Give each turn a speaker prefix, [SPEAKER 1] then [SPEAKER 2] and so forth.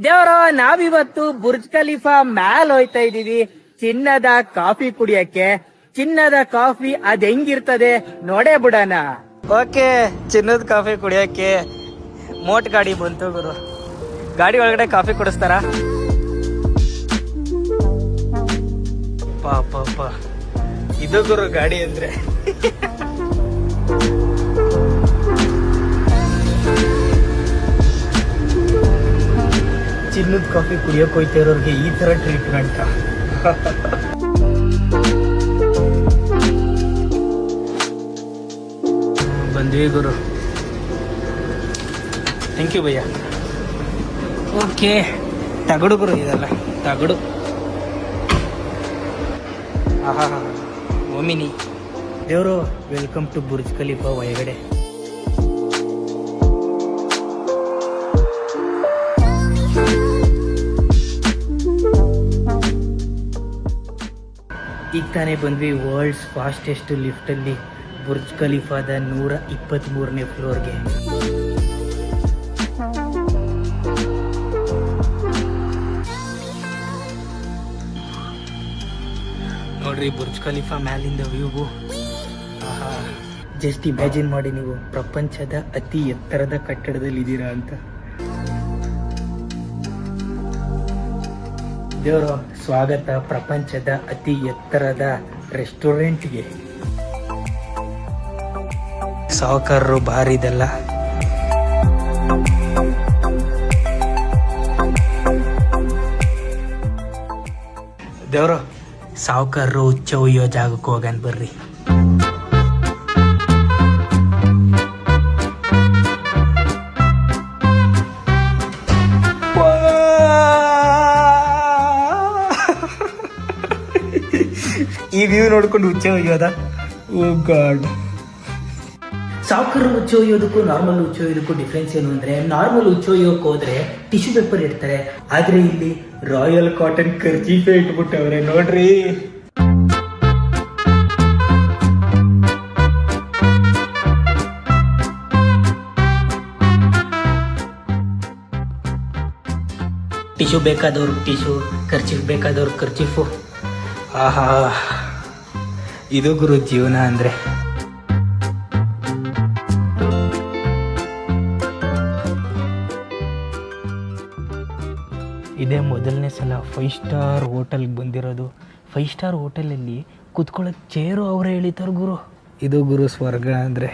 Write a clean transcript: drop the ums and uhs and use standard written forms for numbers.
[SPEAKER 1] ದೇವರ ನಾವಿವತ್ತು Burj Khalifa ಮ್ಯಾಲ್ ಹೋಯ್ತಾ ಇದೀವಿ ಚಿನ್ನದ ಕಾಫಿ ಕುಡಿಯಕ್ಕೆ. ಚಿನ್ನದ ಕಾಫಿ ಅದ್ ಹೆಂಗಿರ್ತದೆ ನೋಡೇ ಬಿಡೋಣ. ಓಕೆ, ಚಿನ್ನದ ಕಾಫಿ ಕುಡಿಯಕ್ಕೆ ಮೋಟ್ ಗಾಡಿ ಬಂತು ಗುರು. ಗಾಡಿ ಒಳಗಡೆ ಕಾಫಿ ಕುಡಿಸ್ತಾರ. ಪಾಪ ಇದು ಗುರು ಗಾಡಿ ಅಂದ್ರೆ. ಚಿನ್ನದ ಕಾಫಿ ಕುಡಿಯೋಕೆ ಹೋಯ್ತಾ ಇರೋರಿಗೆ ಈ ತರ ಟ್ರೀಟ್ಮೆಂಟ್. ಬಂದ್ವಿ ಗುರು. ಥ್ಯಾಂಕ್ ಯು ಭಯ್ಯ. ಓಕೆ, ತಗಡು ಗುರು ಇದೆಲ್ಲ ತಗಡು. ಆಹಾ, ಓಮಿನಿ ದೇವರು. ವೆಲ್ಕಮ್ ಟು ಬುರ್ಜ್ ಖಲೀಫಾ ಒಳಗಡೆ. ಈಗ ತಾನೇ ಬಂದ್ವಿ ವರ್ಲ್ಡ್ಸ್ ಫಾಸ್ಟೆಸ್ಟ್ ಲಿಫ್ಟಲ್ಲಿ ಬುರ್ಜ್ ಖಲೀಫಾದ 123ನೇ ಫ್ಲೋರ್ಗೆ. ನೋಡ್ರಿ ಬುರ್ಜ್ ಖಲೀಫಾ ಮ್ಯಾಲಿಂದ ವ್ಯೂವು. ಆಹಾ, ಜಸ್ಟ್ ಇಮ್ಯಾಜಿನ್ ಮಾಡಿ ನೀವು ಪ್ರಪಂಚದ ಅತಿ ಎತ್ತರದ ಕಟ್ಟಡದಲ್ಲಿ ಇದ್ದೀರಾ ಅಂತ. ದೇವರು ಸ್ವಾಗತ ಪ್ರಪಂಚದ ಅತಿ ಎತ್ತರದ ರೆಸ್ಟೋರೆಂಟ್ಗೆ. ಸಾವುಕಾರರು ಬಾರಿದೆಲ್ಲ. ದೇವರು ಸಾವುಕಾರರು ಹುಚ್ಚ ಒಯ್ಯೋ ಜಾಗಕ್ಕೆ ಹೋಗನ್ ಬರ್ರಿ. ಈ ವ್ಯೂ ನೋಡ್ಕೊಂಡು ಹುಚ್ಚೆ ಒಯ್ಯೋದ? ಓ ಗಾಡ್. ಸಾವುಕಾರರು ಹುಚ್ಚೆ ಒಯ್ಯೋದಕ್ಕೂ ನಾರ್ಮಲ್ ಹುಚ್ಚೆ ಒಯ್ಯೋದಕ್ಕೂ ಡಿಫ್ರೆನ್ಸ್ ಏನು ಅಂದ್ರೆ, ನಾರ್ಮಲ್ ಹುಚ್ಚೆ ಒಯ್ಯೋಕೆ ಹೋದ್ರೆ ಟಿಶ್ಯೂ ಪೇಪರ್ ಇಡ್ತಾರೆ, ಆದ್ರೆ ಇಲ್ಲಿ ರಾಯಲ್ ಕಾಟನ್ ಕರ್ಚೀಫೆ ಇಟ್ಬಿಟ್ಟವ್ರೆ ನೋಡ್ರಿ. ಟಿಶ್ಯೂ ಬೇಕಾದವ್ರಿಗೆ ಟಿಶ್ಯೂ, ಖರ್ಚೀಫ್ ಬೇಕಾದವ್ರಿಗೆ ಖರ್ಚೀಫು. ಆಹಾ, ಇದು ಗುರು ಜೀವನ ಅಂದ್ರೆ. ಇದೇ ಮೊದಲನೇ ಸಲ 5 ಸ್ಟಾರ್ ಹೋಟೆಲ್ಗೆ ಬಂದಿರೋದು. 5 ಸ್ಟಾರ್ ಹೋಟೆಲಲ್ಲಿ ಕುತ್ಕೊಳ್ಳೋಕೆ ಚೇರು ಅವರೇ ಎಳಿತಾರೆ ಗುರು. ಇದು ಗುರು ಸ್ವರ್ಗ ಅಂದ್ರೆ.